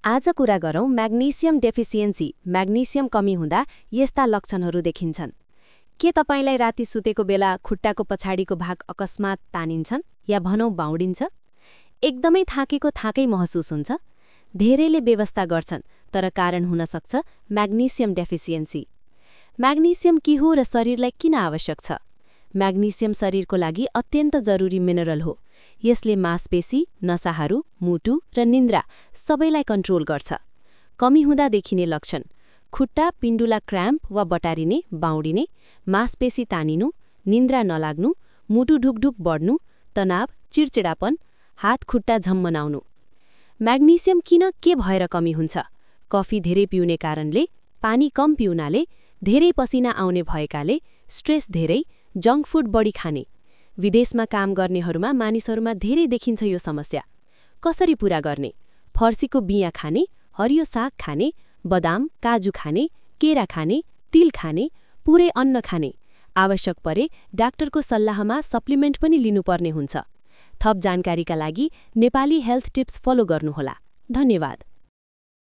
आज कुरा गरौँ म्याग्नेसियम डेफिसियन्सी म्याग्नेसियम कमी हुँदा यस्ता लक्षणहरू देखिन्छन्। के तपाईलाई राति सुतेको बेला खुट्टाको पछाडिको भाग अकस्मात तानिन्छन् या भनौँ बाउडिन्छ? एकदमै थाकै महसुस हुन्छ? धेरैले व्यवस्था गर्छन् तर कारण हुन सक्छ म्याग्नेसियम डेफिसियन्सी। म्याग्नेसियम के हो र शरीरलाई किन आवश्यक छ? म्याग्नेसियम शरीरको लागि अत्यन्त जरुरी मिनरल हो। यसले मांसपेशी, नसाहरू, मुटु र निन्द्रा सबैलाई कन्ट्रोल गर्छ। कमी हुँदा देखिने लक्षण: खुट्टा पिण्डुला क्र्याम्प वा बटारिने, बाउडिने, मांसपेशी तानिनु, निन्द्रा नलाग्नु, मुटु ढुकढुक बढ्नु, तनाव, चिडचिडापन, हात खुट्टा झम्मनाउनु। म्याग्नेसियम किन के भएर कमी हुन्छ? कफी धेरै पिउने कारणले, पानी कम पिउनाले, धेरै पसिना आउने भएकाले, स्ट्रेस धेरै, जङ्क फुड बढी खाने। विदेशमा काम गर्नेहरूमा मानिसहरूमा धेरै देखिन्छ यो समस्या। कसरी पूरा गर्ने? फर्सीको बियाँ खाने, हरियो साग खाने, बदाम, काजु खाने, केरा खाने, तिल खाने, पुरै अन्न खाने। आवश्यक परे डाक्टरको सल्लाहमा सप्लिमेन्ट पनि लिनुपर्ने हुन्छ। थप जानकारीका लागि नेपाली हेल्थ टिप्स फलो गर्नुहोला। धन्यवाद।